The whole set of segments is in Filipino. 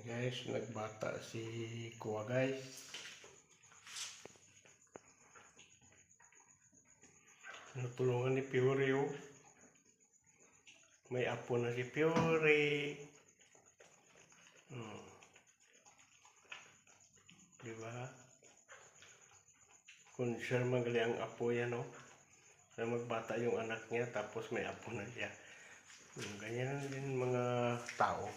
Guys, nagbata si Kuya guys. Natulungan ni Fiore oh. May apo na si Fiore. Diba? Concern magali ang apo yan oh. Na magbata yung anak niya tapos may apo na siya. Ganyan din mga tao.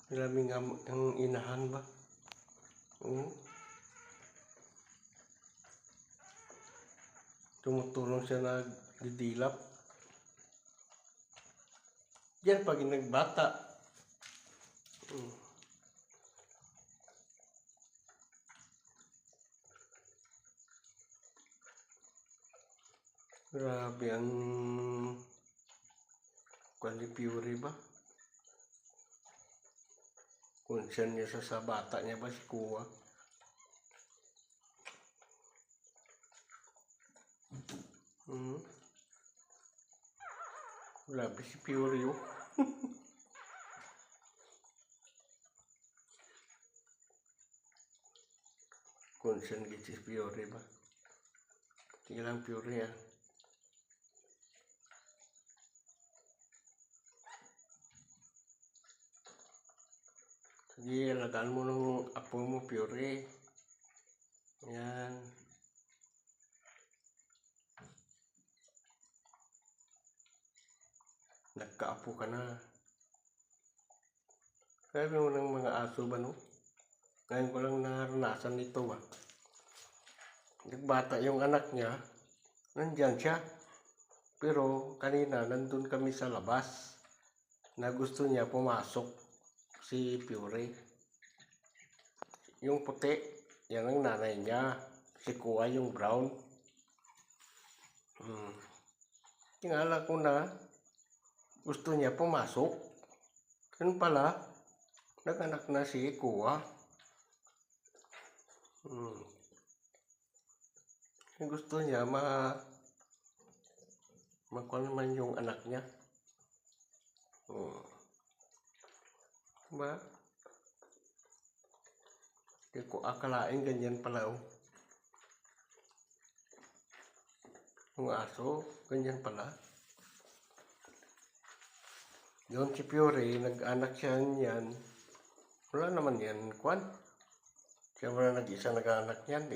Maraming ang inahan ba? Tumutulong siya nagdidilap. Diyan pag nagbata. Grabe ang Fiore ba? Concern niya sa bata niya ba si Kuya? Grabe si Fiore oh. Concern gid si Fiore ba? Sige lang Fiore ah. Sige, alagaan mo ng apo mo, Fiore. Yan. Nagkaapo ka na. Sabi mo ng mga aso ba, no? Ngayon ko lang naranasan nito, ba? Nagbata yung anak niya, nandyan siya. Pero kanina, nandun kami sa labas na gusto niya pumasok. Si Fiore. Yung puti, yan ang nanay niya. Si Kuya yung brown. Tingala ko na gusto niya pumasok. Yun pala, nag-anak na si Kuya. Gusto niya makuha naman yung anak niya. Diba? Hindi ko akalain ganyan pala oh. Yung aso, ganyan pala. Yun si Fiore, nag-anak siya niyan. Wala naman yan, Kwan. Siya wala nag-isa nag-anak niyan,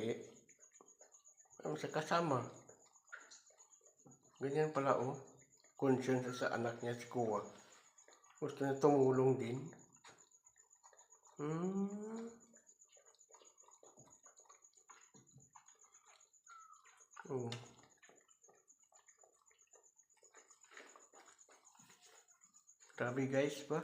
Ano siya kasama. Ganyan pala oh. Concern sa anak niya si Kuya. Gusto niya tumulong din. Grabe guys ba?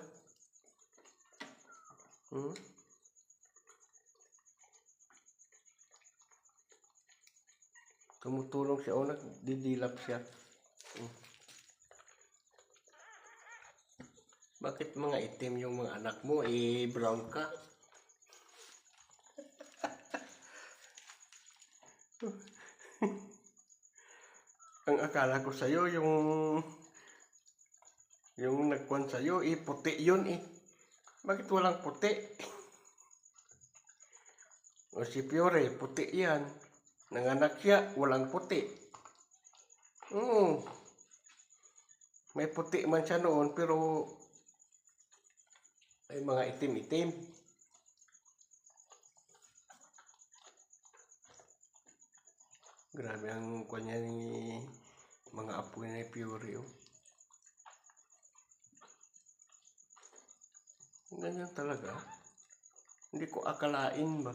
Tumutulong siya o nagdidilap siya. Bakit mga itim yung mga anak mo? Brown ka? Ang akala ko sa'yo, yung nagkuhan sa'yo, puti yun Bakit walang puti? O si Fiore, puti yan. Nanganak siya, walang puti. May puti man siya noon, pero ay mga itim-itim. Grabe ang kanya ni mga apo ni Fiore oh. Ganyan talaga. Hindi ko akalain ba.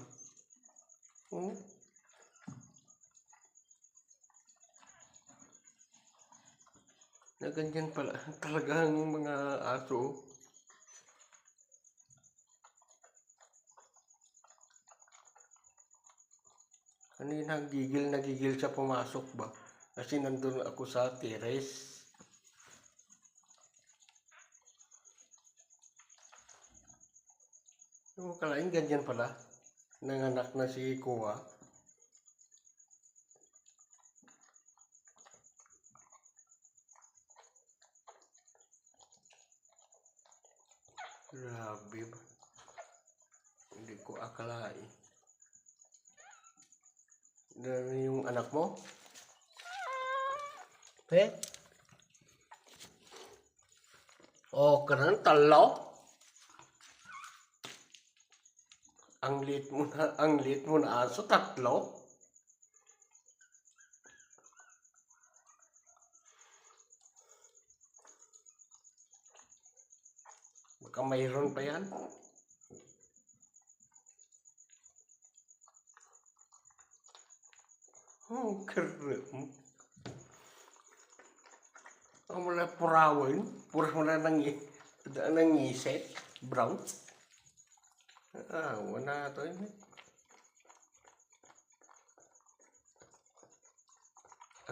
Na ganyan pala talagang mga aso. Kanina gigil na gigil siya pumasok ba? Kasi nandun ako sa terrace. Yung kalain ganyan pala. Nanganak na si Kuwa. Grabe ba? Hindi ko akalain. Yung anak mo? Oh, kanan talo. Ang liit mo na aso, tatlo. Baka mayroon pa yan. Oh, keren. Ang mula purawin, pura mula nangiset, brown. Wala to ini.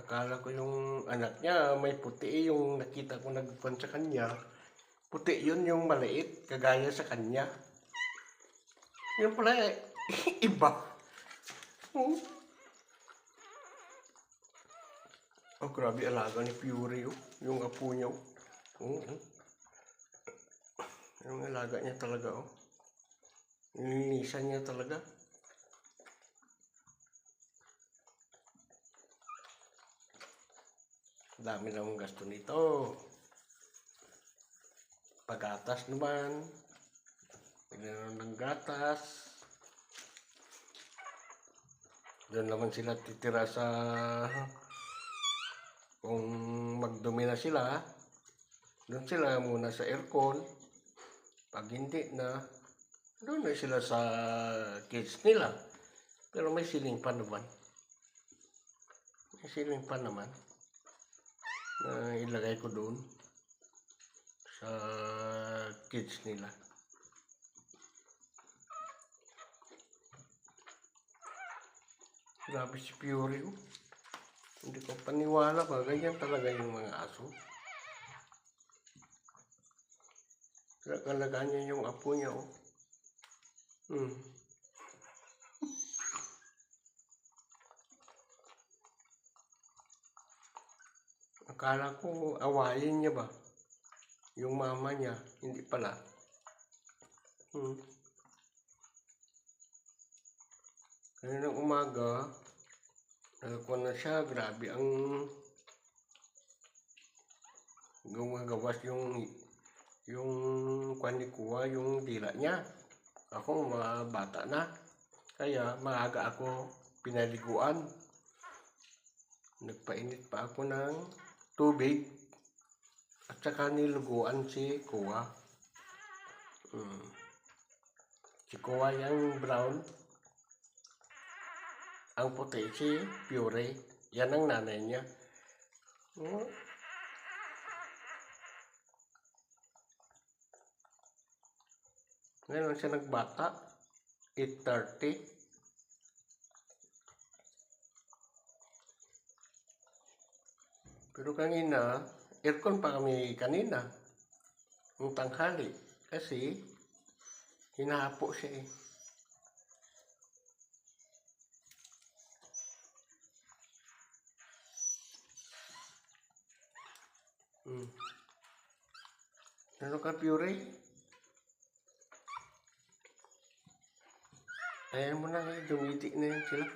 Akala ko yung anak niya may puti, yung nakita ko nagpon sa kanya. Puti yun, yung maliit, kagaya sa kanya. Yung pala, iba. Oh, grabe alaga ni Fury, yung apo niya. Yung alaga niya talaga, nilinisan niya talaga. Dami namang gasto nito. Pagatas naman. Pagnanon ng gatas. Doon naman sila titira sa... Kung magdumi na sila, doon sila muna sa aircon. Pag hindi na, doon na sila sa cage nila. Pero may ceiling fan naman. May ceiling fan naman. Na ilagay ko doon sa cage nila. Grabe si Fury, Hindi ko paniwala ba, ganyan talaga yung mga aso. Kalagaan niya yung apo niya, Akala ko awayin niya ba? Yung mama niya, hindi pala. Kaninang umaga, nagkuha na siya, grabe ang gumagawas yung kuha yung dila niya. Ako mga bata na, kaya maaga ako pinaliguan. Nagpainit pa ako ng tubig at saka niluguan si Kuwa. Si Kuwa yung brown. Ang puti si Fury. Yan ang nanay niya. Ngayon siya nagbata. 8:30. Pero kanina, aircon pa kami kanina. Yung tanghali. Kasi, hinahapo siya . Ano ka, Fury? Ayan mo na, dumiti na yan sila.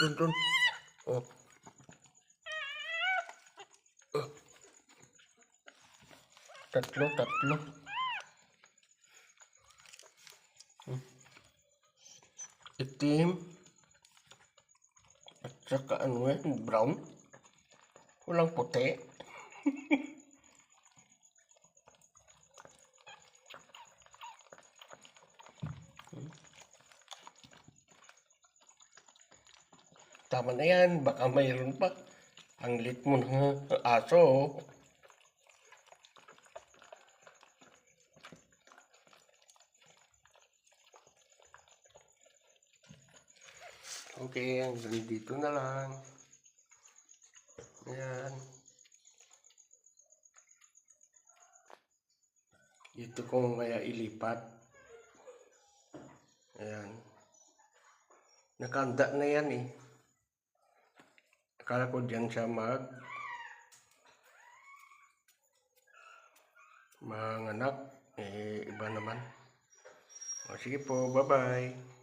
Dun. Tatlo. Itim. At saka brown. Walang puti. Tama na yan, baka mayroon pa. Ang lit mo ng aso. Okay, hanggang dito na lang. Ayan. Dito ko kaya ilipat. Ayan. Nakanda na yan eh. Akala ko dyan siya manganak. Eh, iba naman. O, sige po, bye-bye.